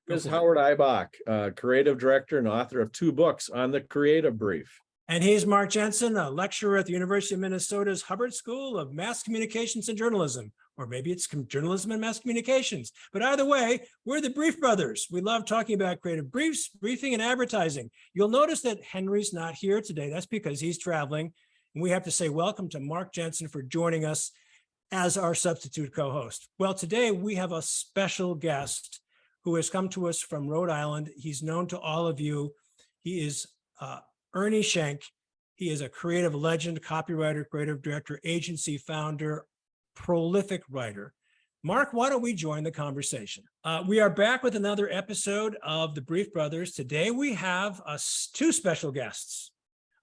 is Howard Eibach, creative director and author of 2 books on the creative brief. And he's Mark Jensen, a lecturer at the University of Minnesota's Hubbard School of Mass Communications and Journalism, or maybe it's journalism and mass communications. But either way, we're the Brief Brothers. We love talking about creative briefs, briefing, and advertising. You'll notice that Henry's not here today. That's because he's traveling. And we have to say welcome to Mark Jensen for joining us as our substitute co-host. Well, today we have a special guest who has come to us from Rhode Island. He's known to all of you. He is Ernie Schenck. He is a creative legend, copywriter, creative director, agency founder, prolific writer. Mark, why don't we join the conversation? We are back with another episode of the Brief Brothers. Today we have 2 special guests.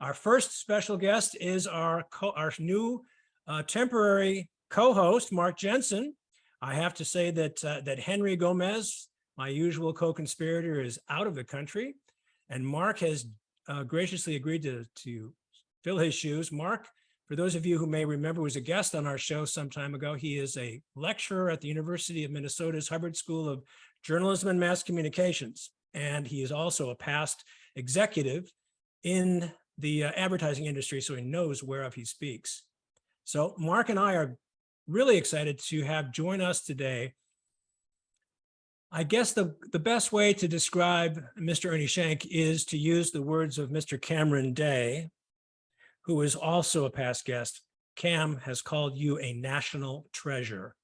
Our first special guest is our new temporary co-host, Mark Jensen. I have to say that Henry Gomez, my usual co-conspirator, is out of the country, and Mark has graciously agreed to fill his shoes. Mark, for those of you who may remember, was a guest on our show some time ago. He is a lecturer at the University of Minnesota's Hubbard School of Journalism and Mass Communications, and he is also a past executive in the advertising industry, so he knows whereof he speaks. So Mark and I are really excited to have join us today. I guess the best way to describe Mr. Ernie Schenck is to use the words of Mr. Cameron Day, who is also a past guest. Cam has called you a national treasure.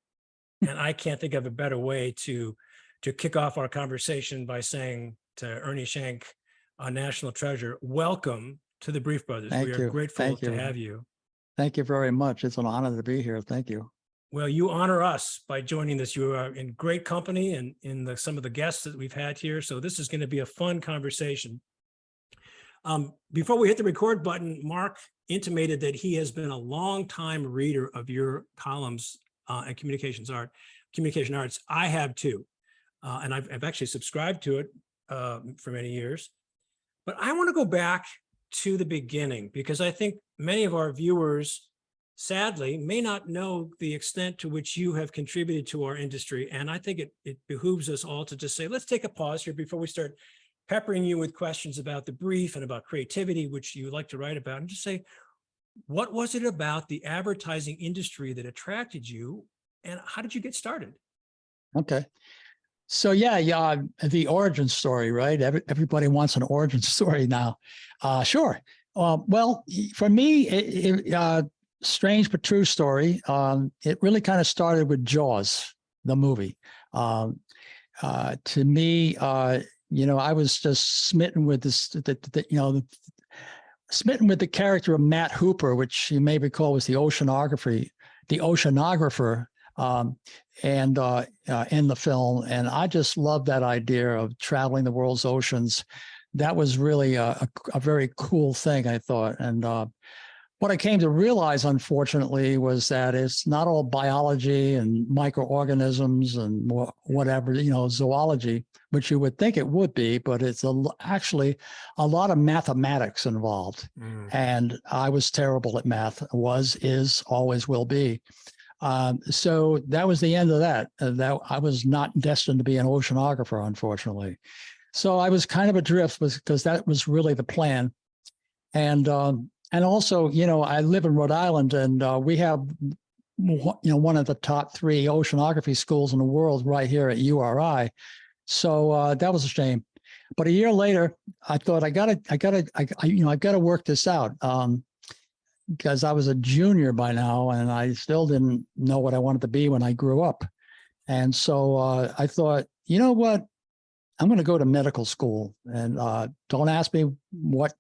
And I can't think of a better way to kick off our conversation by saying to Ernie Schenck, a national treasure, welcome to the Brief Brothers. We are grateful to have you. Thank you very much. It's an honor to be here. Thank you. Well, you honor us by joining us. You are in great company and in some of the guests that we've had here. So this is going to be a fun conversation. Before we hit the record button, Mark intimated that he has been a long time reader of your columns and communication arts. I have too. And I've actually subscribed to it for many years. But I want to go back to the beginning because I think many of our viewers, sadly, may not know the extent to which you have contributed to our industry. And I think it behooves us all to just say, let's take a pause here before we start peppering you with questions about the brief and about creativity, which you like to write about, and just say, what was it about the advertising industry that attracted you, and how did you get started? Okay. So yeah, the origin story, right? Everybody wants an origin story now. Sure. Well, for me, strange but true story. It really kind of started with Jaws, the movie. To me, I was just smitten with this, smitten with the character of Matt Hooper, which you may recall was the oceanographer, and in the film. And I just loved that idea of traveling the world's oceans. That was really a very cool thing, I thought. And what I came to realize, unfortunately, was that it's not all biology and microorganisms and whatever, zoology, which you would think it would be, but it's actually a lot of mathematics involved. And I was terrible at math, is, always will be. So that was the end of that. I was not destined to be an oceanographer, unfortunately. So I was kind of adrift because that was really the plan. And also, I live in Rhode Island, and we have, one of the top 3 oceanography schools in the world right here at URI. So that was a shame. But a year later, I thought I gotta work this out because I was a junior by now, and I still didn't know what I wanted to be when I grew up. And so I thought, you know what, I'm going to go to medical school, and don't ask me what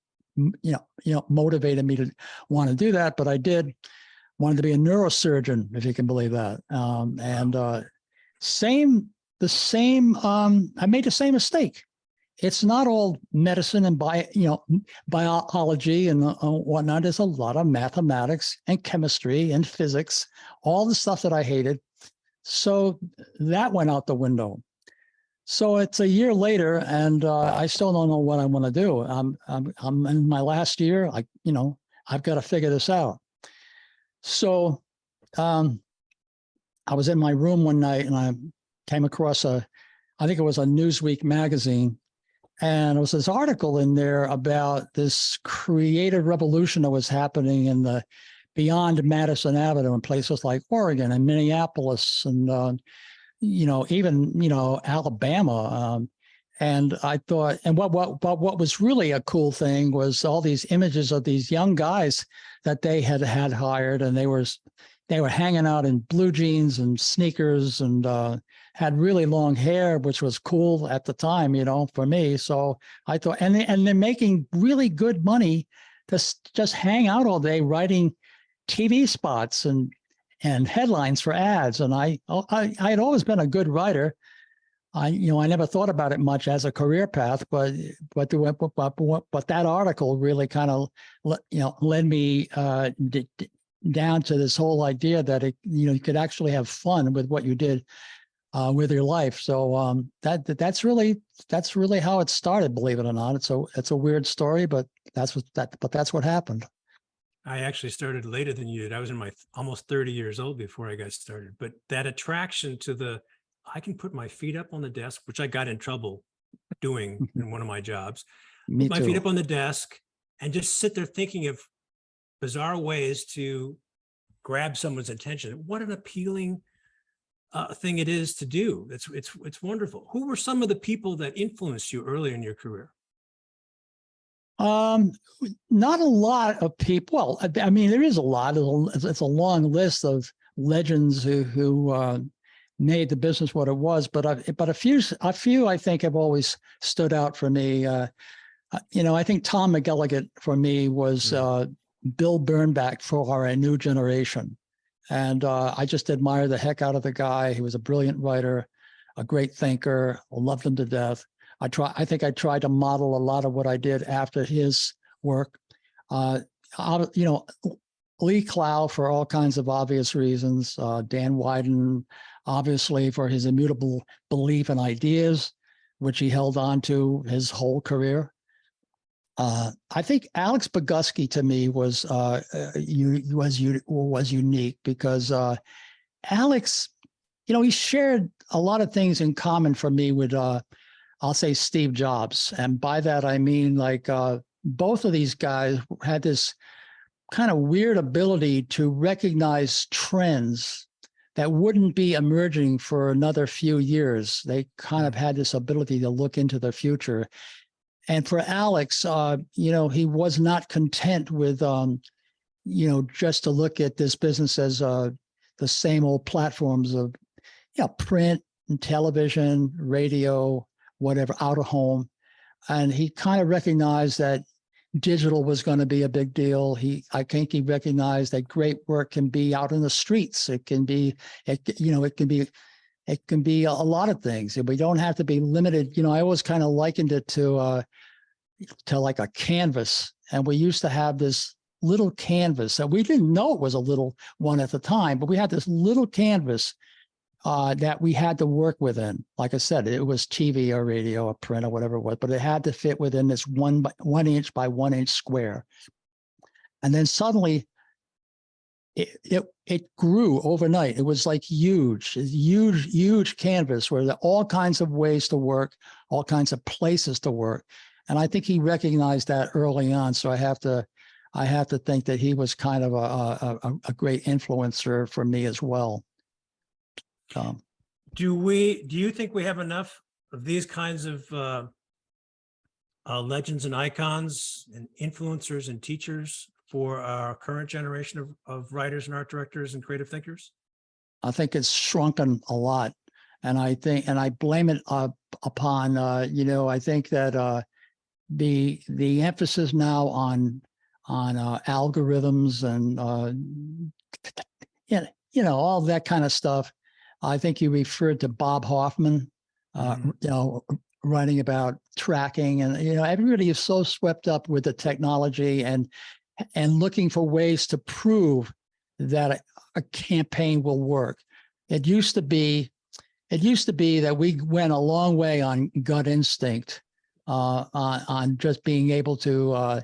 motivated me to want to do that, but I did. Wanted to be a neurosurgeon, if you can believe that. I made the same mistake. It's not all medicine and biology and whatnot. There's a lot of mathematics and chemistry and physics, all the stuff that I hated. So that went out the window. So it's a year later, and I still don't know what I want to do. I'm in my last year. I've got to figure this out. So I was in my room one night, and I came across a I think it was a Newsweek magazine. And there was this article in there about this creative revolution that was happening in the beyond Madison Avenue in places like Oregon and Minneapolis and, even, Alabama. And I thought, and what was really a cool thing was all these images of these young guys that they had hired, and they were hanging out in blue jeans and sneakers and had really long hair, which was cool at the time, for me. So I thought, and they're making really good money to just hang out all day writing TV spots and headlines for ads. And I had always been a good writer. I never thought about it much as a career path, but that article really kind of, led me down to this whole idea that you could actually have fun with what you did with your life. So that's really how it started. Believe it or not, it's a weird story, but that's what happened. I actually started later than you did. I was in my almost 30 years old before I got started. But that attraction to I can put my feet up on the desk, which I got in trouble doing in one of my jobs. Me Put my too. feet up on the desk and just sit there thinking of bizarre ways to grab someone's attention. What an appealing thing it is to do. It's wonderful. Who were some of the people that influenced you early in your career? Not a lot of people. Well, I mean, there is a lot. It's a long list of legends who made the business what it was. But a few I think have always stood out for me. I think Tom McElligott for me was Bill Bernbach for our new generation. And I just admire the heck out of the guy. He was a brilliant writer, a great thinker, loved him to death. I think I tried to model a lot of what I did after his work. Lee Clow for all kinds of obvious reasons. Dan Wyden, obviously, for his immutable belief in ideas, which he held on to his whole career. I think Alex Bogusky to me was unique because Alex, he shared a lot of things in common for me with I'll say Steve Jobs, and by that I mean both of these guys had this kind of weird ability to recognize trends that wouldn't be emerging for another few years. They kind of had this ability to look into the future. And for Alex, he was not content with, just to look at this business as the same old platforms of, print and television, radio, whatever, out of home. And he kind of recognized that digital was going to be a big deal. I think he recognized that great work can be out in the streets. It can be a lot of things. We don't have to be limited. I always kind of likened it to like a canvas. And we used to have this little canvas that we didn't know it was a little one at the time, but we had this little canvas that we had to work within. Like I said, it was TV or radio or print or whatever it was, but it had to fit within this 1 inch by 1 inch square. And then suddenly it grew overnight. It was like huge canvas where there are all kinds of ways to work, all kinds of places to work. And I think he recognized that early on. So I have to think that he was kind of a great influencer for me as well. Do you think we have enough of these kinds of legends and icons and influencers and teachers for our current generation of writers and art directors and creative thinkers? I think it's shrunken a lot. And I blame it upon, I think that the emphasis now on algorithms and, all that kind of stuff. I think you referred to Bob Hoffman, writing about tracking, and everybody is so swept up with the technology and looking for ways to prove that a campaign will work. It used to be that we went a long way on gut instinct, on just being able to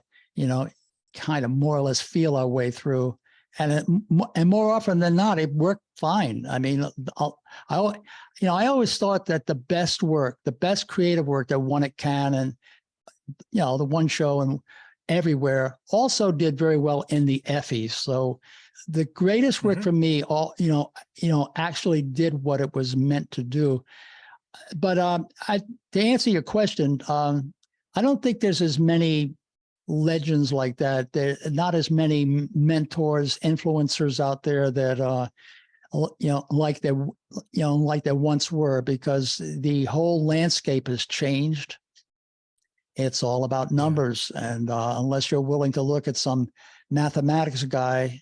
kind of more or less feel our way through. and more often than not, it worked fine. I mean, I always thought that the best work, the best creative work that won at Cannes and, the one show and everywhere also did very well in the Effies. So the greatest work for me, actually did what it was meant to do. But to answer your question, I don't think there's as many legends like that. There are not as many mentors, influencers out there that like there once were, because the whole landscape has changed. It's all about numbers, and unless you're willing to look at some mathematics guy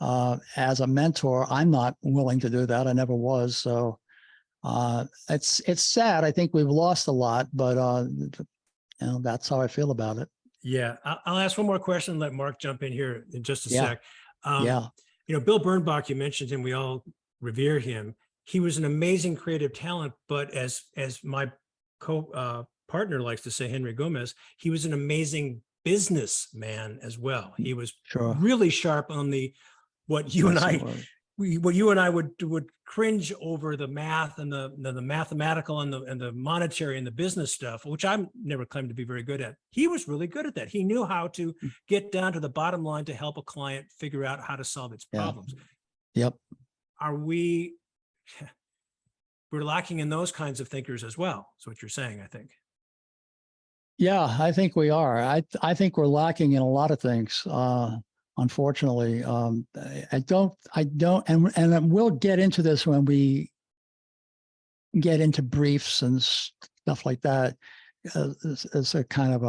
as a mentor, I'm not willing to do that. I never was. So it's sad. I think we've lost a lot, but that's how I feel about it. Yeah, I'll ask one more question and let Mark jump in here in just a sec. Yeah. Bill Birnbach, you mentioned him. We all revere him. He was an amazing creative talent, but as my partner likes to say, Henry Gomez, he was an amazing businessman as well. He was really sharp on what you and I would cringe over, the math and the mathematical and the monetary and the business stuff, which I'm never claimed to be very good at. He was really good at that. He knew how to get down to the bottom line to help a client figure out how to solve its problems. Yep. We're lacking in those kinds of thinkers as well. That's what you're saying, I think. Yeah, I think we are. I think we're lacking in a lot of things. Unfortunately, I don't, and we'll get into this when we get into briefs and stuff like that. It's a kind of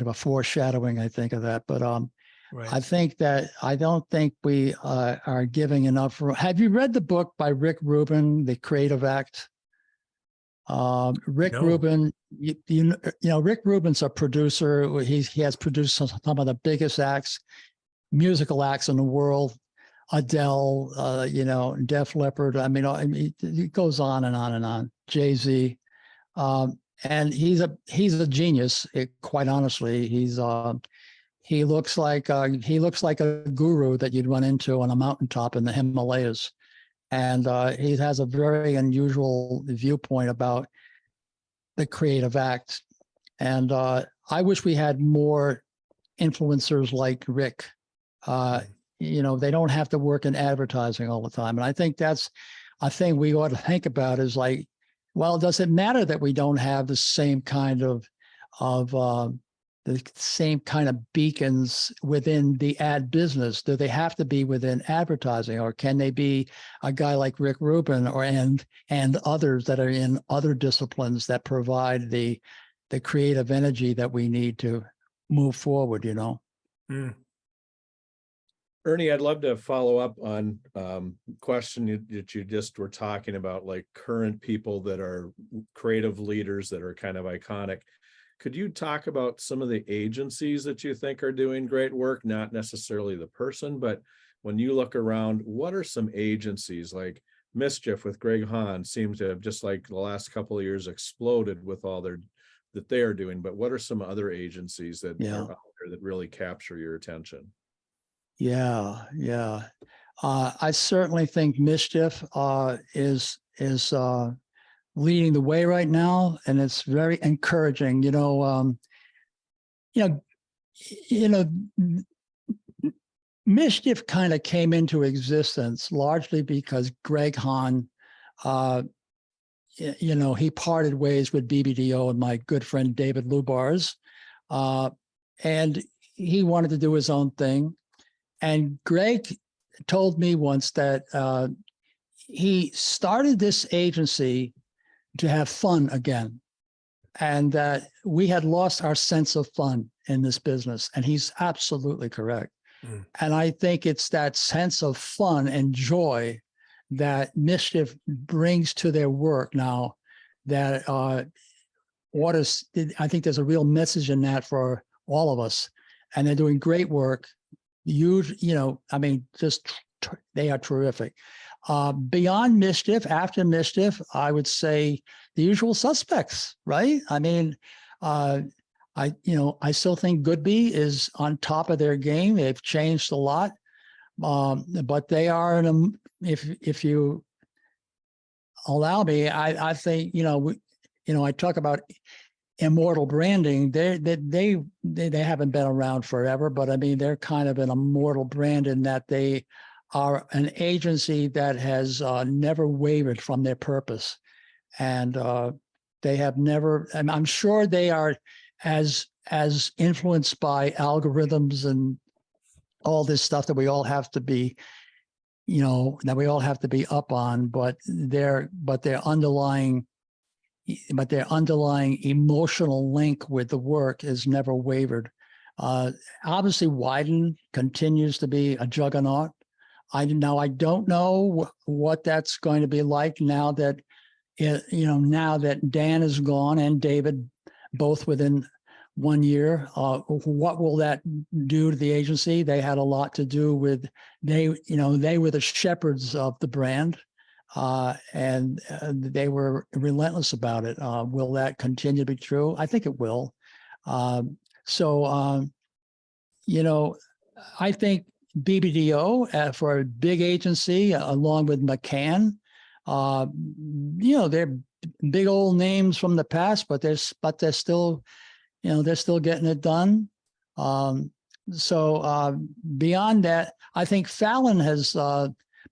a foreshadowing, I think, of that. But right. I don't think we are giving enough. Have you read the book by Rick Rubin, The Creative Act? Rick Rubin, Rick Rubin's a producer. He has produced some of the biggest musical acts in the world. Adele, Def Leppard. I mean, it goes on and on and on. Jay-Z, and he's a genius. Quite honestly, he looks like a guru that you'd run into on a mountaintop in the Himalayas. And he has a very unusual viewpoint about the creative act. And I wish we had more influencers like Rick. They don't have to work in advertising all the time. And I think that's a thing we ought to think about, is like, well, does it matter that we don't have the same kind of beacons within the ad business? Do they have to be within advertising, or can they be a guy like Rick Rubin and others that are in other disciplines that provide the creative energy that we need to move forward, Ernie, I'd love to follow up on question that you just were talking about, like current people that are creative leaders that are kind of iconic. Could you talk about some of the agencies that you think are doing great work, not necessarily the person, but when you look around, what are some agencies like Mischief with Greg Hahn seems to have, just like the last couple of years, exploded with all that they are doing, but what are some other agencies that are out there that really capture your attention? Yeah. I certainly think Mischief is leading the way right now, and it's very encouraging. Mischief kind of came into existence largely because Greg Hahn, he parted ways with BBDO and my good friend David Lubars, and he wanted to do his own thing. And Greg told me once that he started this agency to have fun again, and that we had lost our sense of fun in this business. And he's absolutely correct. And I think it's that sense of fun and joy that Mischief brings to their work now that I think there's a real message in that for all of us. And they're doing great work. They are terrific. Beyond Mischief, after Mischief, I would say the usual suspects, right? I mean, I still think Goodby is on top of their game. They've changed a lot, But they are if you allow me, I think, I talk about immortal branding. They haven't been around forever, but I mean, they're kind of an immortal brand in that they are an agency that has never wavered from their purpose. And they have never, and I'm sure they are as influenced by algorithms and all this stuff that we all have to be, up on, but their underlying emotional link with the work has never wavered. Obviously, Wyden continues to be a juggernaut. I don't know what that's going to be like now that now that Dan is gone and David, both within 1 year. What will that do to the agency? They had a lot to do with they were the shepherds of the brand, and they were relentless about it. Will that continue to be true? I think it will. I think BBDO for a big agency, along with McCann, they're big old names from the past, but they're still, they're still getting it done. Beyond that, I think Fallon has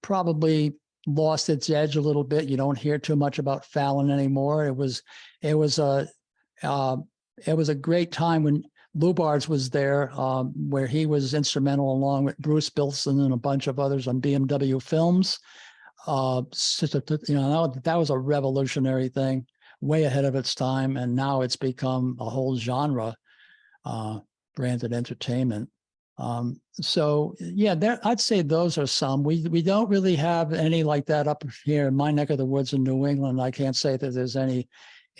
probably lost its edge a little bit. You don't hear too much about Fallon anymore. It was a great time when Lubards was there, where he was instrumental along with Bruce Bilson and a bunch of others on BMW films. That was a revolutionary thing, way ahead of its time, and now it's become a whole genre, branded entertainment. I'd say those are some. We don't really have any like that up here in my neck of the woods in New England. I can't say that there's any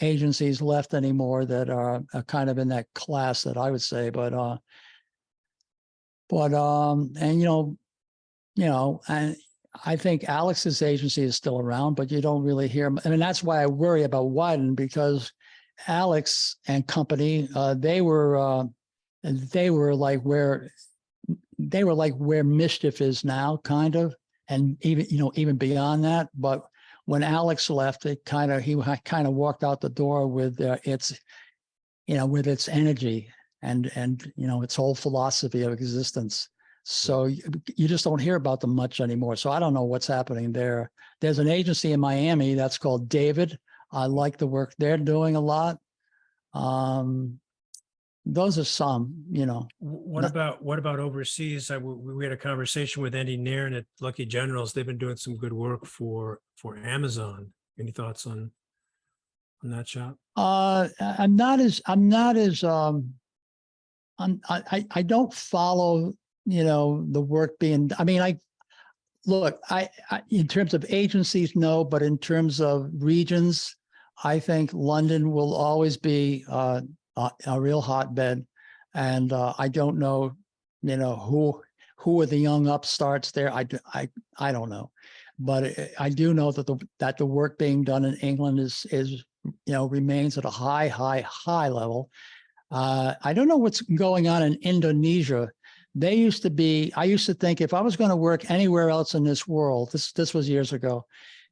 agencies left anymore that are kind of in that class that I would say, and I think Alex's agency is still around, but you don't really hear. I mean, that's why I worry about Wyden, because Alex and company, they were like where Mischief is now, kind of, and even beyond that. But when Alex left, he kind of walked out the door with its energy and its whole philosophy of existence. So you just don't hear about them much anymore. So I don't know what's happening there. There's an agency in Miami that's called David. I like the work they're doing a lot. Those are some, What about overseas? We had a conversation with Andy Nairn at Lucky Generals. They've been doing some good work for Amazon. Any thoughts on that shop? I don't follow, the work being, I mean, I in terms of agencies, no, but in terms of regions, I think London will always be a real hotbed. And I don't know, who are the young upstarts there. I don't know, but I do know that the work being done in England is remains at a high level. I don't know what's going on in Indonesia. I used to think if I was going to work anywhere else in this world, this was years ago,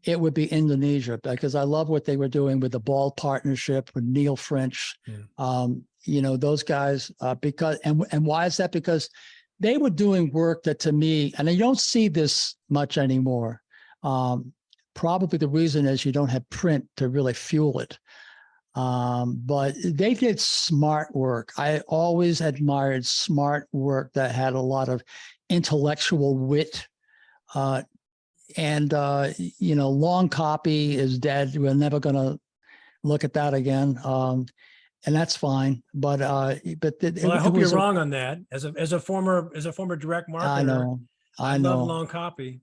it would be Indonesia, because I love what they were doing with the Ball partnership with Neil French. Those guys, and why is that? Because they were doing work that, to me, and you don't see this much anymore. Probably the reason is you don't have print to really fuel it. But they did smart work. I always admired smart work that had a lot of intellectual wit. Long copy is dead. We're never going to look at that again. And that's fine. But I hope you're wrong on that. As a former direct marketer, I love long copy.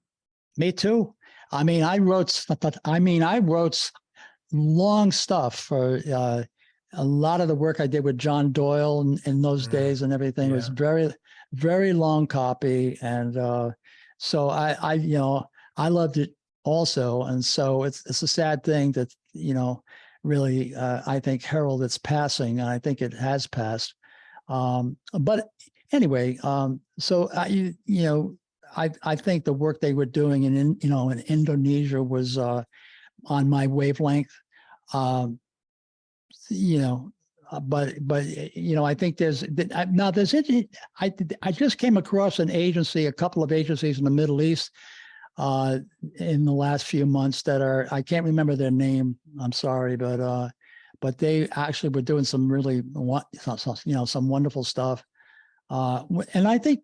Me too. I mean, I wrote long stuff for a lot of the work I did with John Doyle in those days, and everything was very, very long copy. And so I loved it also. And so it's a sad thing that, really, I think herald its passing, and I think it has passed. But anyway, so I think the work they were doing in Indonesia was on my wavelength. You know, but I think I just came across a couple of agencies in the Middle East in the last few months that I can't remember their name. I'm sorry, but they actually were doing some really, some wonderful stuff. And I think,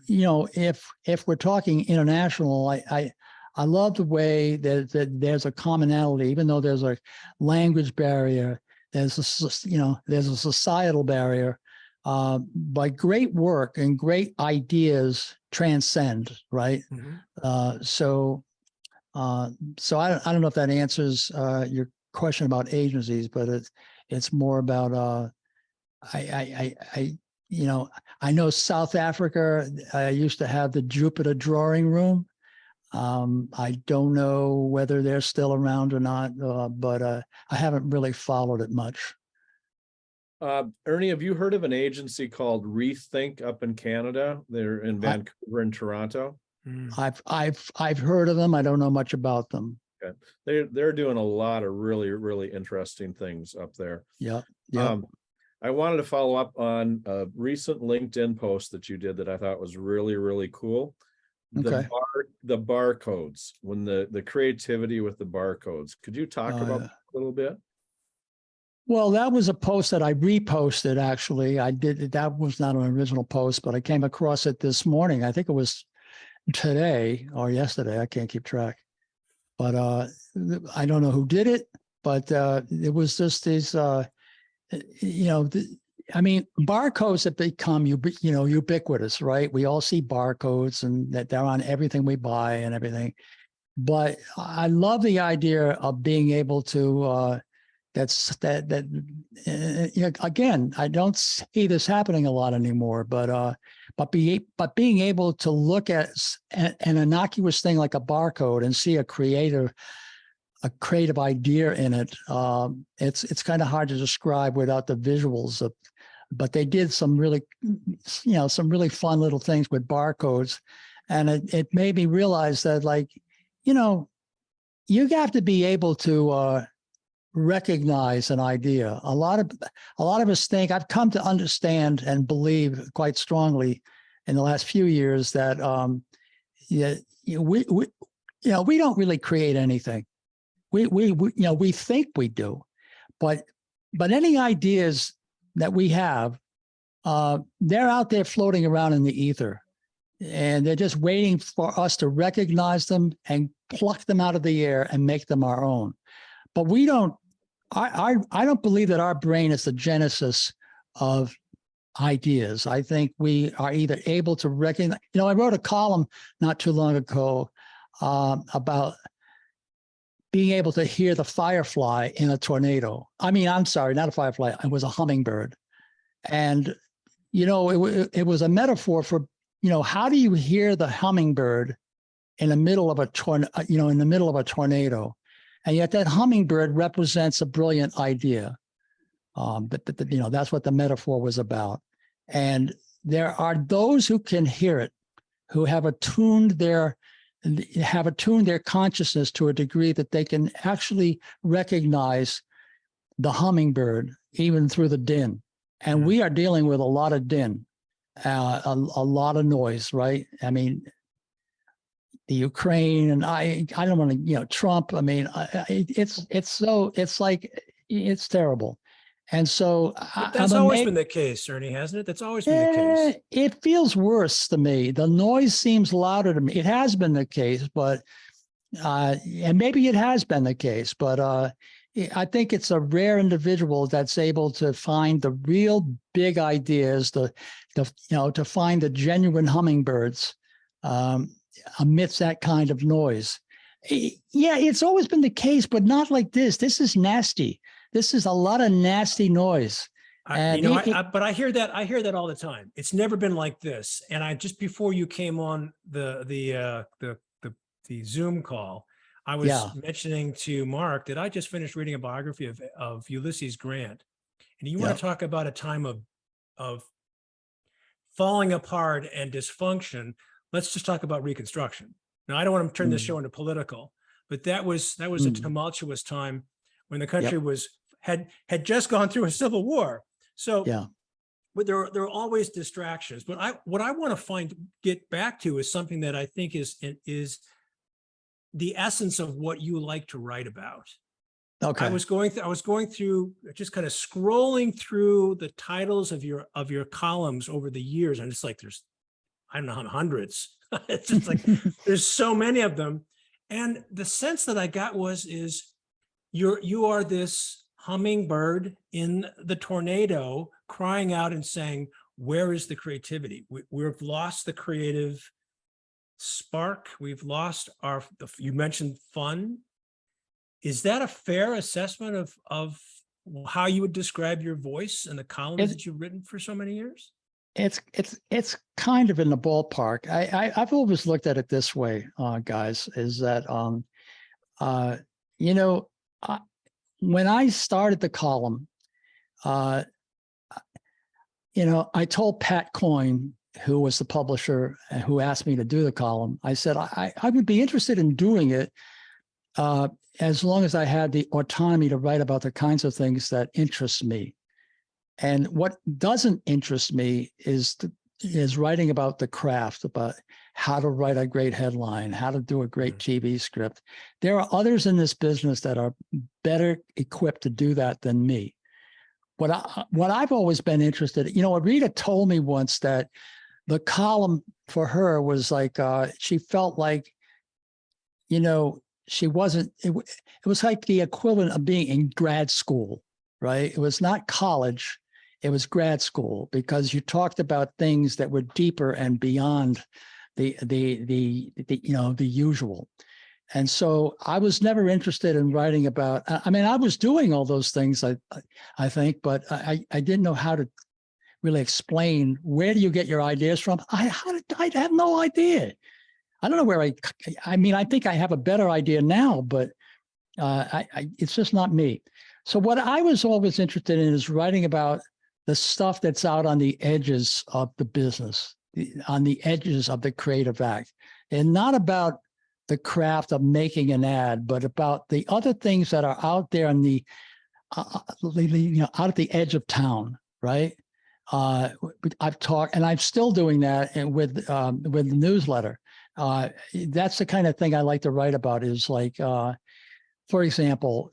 if we're talking international, I love the way that there's a commonality, even though there's a language barrier, there's a societal barrier, but great work and great ideas transcend, right? Mhm. So I don't know if that answers your question about agencies, but it's more about I know South Africa used to have the Jupiter Drawing Room. I don't know whether they're still around or not, but I haven't really followed it much. Ernie, have you heard of an agency called Rethink up in Canada? They're in Vancouver and Toronto. I've heard of them. I don't know much about them. Okay. They're doing a lot of really, really interesting things up there. Yeah. I wanted to follow up on a recent LinkedIn post that you did that I thought was really, really cool. Okay. The barcodes, when the creativity with the barcodes. Could you talk about that a little bit? Well, that was a post that I reposted, actually. That was not an original post, but I came across it this morning. I think it was today or yesterday. I can't keep track. But I don't know who did it, but it was just these, barcodes have become, ubiquitous, right? We all see barcodes and that they're on everything we buy and everything. But I love the idea of being able to, again, I don't see this happening a lot anymore, but being able to look at an innocuous thing like a barcode and see a creative idea in it, it's kind of hard to describe without the visuals but they did some really fun little things with barcodes, and it made me realize that, you have to be able to recognize an idea. A lot of us think, I've come to understand and believe quite strongly in the last few years that we don't really create anything. We think we do, but any ideas that we have, they're out there floating around in the ether, and they're just waiting for us to recognize them and pluck them out of the air and make them our own. But we don't. I don't believe that our brain is the genesis of ideas. I think we are either able to recognize. I wrote a column not too long ago about being able to hear the firefly in a tornado. I'm sorry, not a firefly. It was a hummingbird. And, it was a metaphor for, how do you hear the hummingbird in the middle of a tornado? And yet that hummingbird represents a brilliant idea. That's what the metaphor was about. And there are those who can hear it, who have attuned their consciousness to a degree that they can actually recognize the hummingbird even through the din. And we are dealing with a lot of din, a lot of noise, right? The Ukraine, and I don't want to, Trump. It's terrible. And so that's always been the case, Ernie, hasn't it? That's always been the case. It feels worse to me. The noise seems louder to me. It has been the case, but and maybe it has been the case, but I think it's a rare individual that's able to find the real big ideas, to find the genuine hummingbirds amidst that kind of noise. Yeah, it's always been the case, but not like this. This is nasty. This is a lot of nasty noise. But I hear that. I hear that all the time. It's never been like this. And just before you came on the Zoom call, I was mentioning to Mark that I just finished reading a biography of Ulysses Grant, and you want to talk about a time of falling apart and dysfunction. let's just talk about Reconstruction. Now, I don't want to turn this Mm. show into political, but that was a tumultuous time when the country had just gone through a civil war. So Yeah. but there are always distractions. But what I want to get back to is something that I think is the essence of what you like to write about. Okay. I was going through, just kind of scrolling through the titles of your columns over the years, and it's like there's, I don't know, hundreds. It's just like there's so many of them, and the sense that I got is you are this hummingbird in the tornado, crying out and saying, "Where is the creativity? We've lost the creative spark. We've lost you mentioned fun. Is that a fair assessment of how you would describe your voice and the columns that you've written for so many years? It's kind of in the ballpark. I've always looked at it this way, guys, is that you know, when I started the column, you know, I told Pat Coyne, who was the publisher and who asked me to do the column, I said I would be interested in doing it as long as I had the autonomy to write about the kinds of things that interest me. And what doesn't interest me is writing about the craft, about how to write a great headline, how to do a great TV script. There are others in this business that are better equipped to do that than me. What I've always been interested in, you know, Rita told me once that the column for her was like, she felt like, you know, she wasn't, it was like the equivalent of being in grad school, right? It was not college, it was grad school, because you talked about things that were deeper and beyond the you know, the usual. And so I was never interested in writing about, I mean, I was doing all those things, I think, but I didn't know how to really explain, where do you get your ideas from? I have no idea. I don't know where I mean, I think I have a better idea now, but it's just not me. So what I was always interested in is writing about the stuff that's out on the edges of the business, on the edges of the creative act, and not about the craft of making an ad, but about the other things that are out there on the, you know, out at the edge of town, right? I've talked, and I'm still doing that, and with the newsletter. That's the kind of thing I like to write about, is like, for example,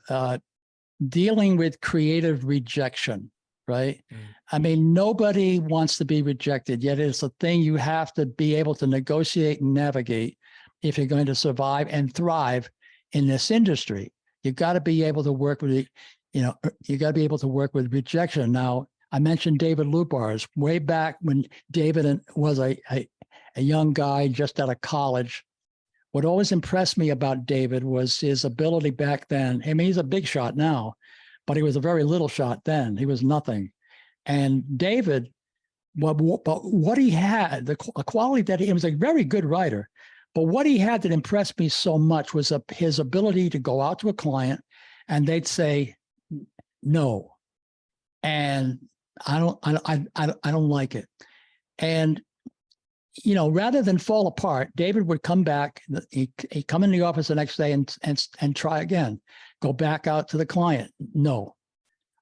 dealing with creative rejection, right? I mean, nobody wants to be rejected, yet it's a thing you have to be able to negotiate and navigate if you're going to survive and thrive in this industry. You got to be able to work with it, you know, you got to be able to work with rejection. Now, I mentioned David Lubar's way back when David was a young guy just out of college. What always impressed me about David was his ability back then. I mean, he's a big shot now, but he was a very little shot then. He was nothing. And David, but what he had, the quality that he was a very good writer, but what he had that impressed me so much was his ability to go out to a client and they'd say no, and I don't like it. And, you know, rather than fall apart, David would come back, he'd come in the office the next day and try again. Go back out to the client. No.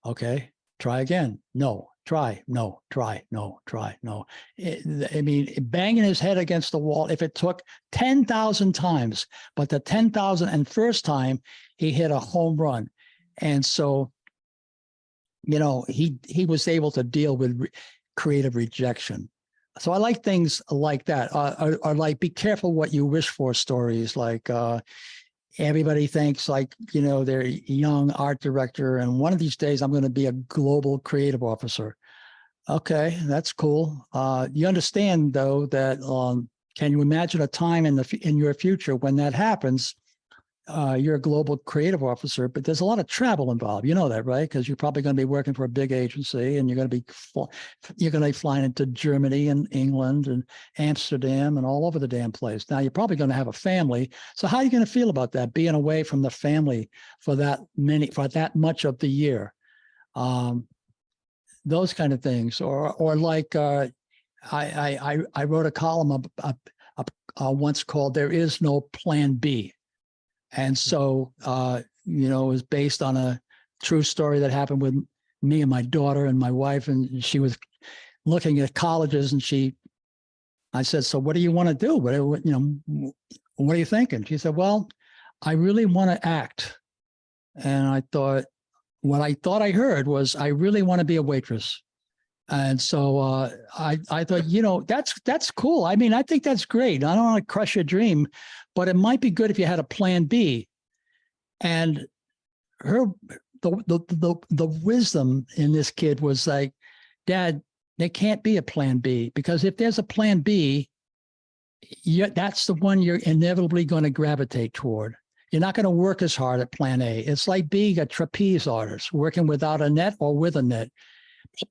Okay. Try again. No. Try. No. Try. No. Try. No. I mean, banging his head against the wall. If it took 10,000 times, but the 10,001st time he hit a home run. And so, you know, he was able to deal with creative rejection. So I like things like that, or like, be careful what you wish for stories, like everybody thinks, like, you know, they're a young art director and one of these days I'm going to be a global creative officer. Okay, that's cool. You understand though that can you imagine a time in your future when that happens? You're a global creative officer, but there's a lot of travel involved. You know that, right? Because you're probably going to be working for a big agency, and you're going to be flying into Germany and England and Amsterdam and all over the damn place. Now you're probably going to have a family. So how are you going to feel about that, being away from the family for that much of the year? Those kind of things, or like I wrote a column once called "There Is No Plan B," and so it was based on a true story that happened with me and my daughter and my wife, and she was looking at colleges, and I said, "So what do you want to do? What are you thinking?" She said, "Well, I really want to act." And I thought, what I thought I heard was, "I really want to be a waitress." And so I thought, that's cool. I mean, I think that's great. I don't want to crush your dream, but it might be good if you had a plan B. And the wisdom in this kid was like, "Dad, there can't be a plan B, because if there's a plan B, that's the one you're inevitably going to gravitate toward. You're not going to work as hard at plan A. It's like being a trapeze artist, working without a net or with a net.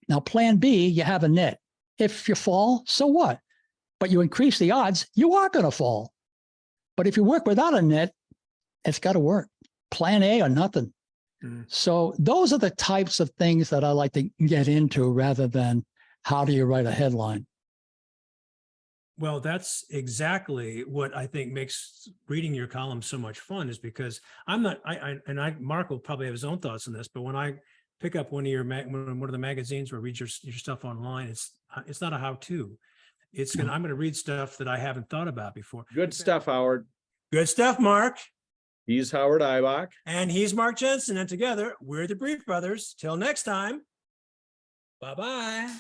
Now, plan B, you have a net. If you fall, so what? But you increase the odds, you are going to fall. But if you work without a net, it's got to work. Plan A or nothing." So those are the types of things that I like to get into, rather than how do you write a headline. Well, that's exactly what I think makes reading your column so much fun, is because Mark will probably have his own thoughts on this, but when I pick up one of the magazines or read your stuff online, it's not a how-to. I'm going to read stuff that I haven't thought about before. Good stuff, Howard. Good stuff, Mark. He's Howard Eibach. And he's Mark Jensen. And together, we're the Brief Brothers. Till next time. Bye-bye.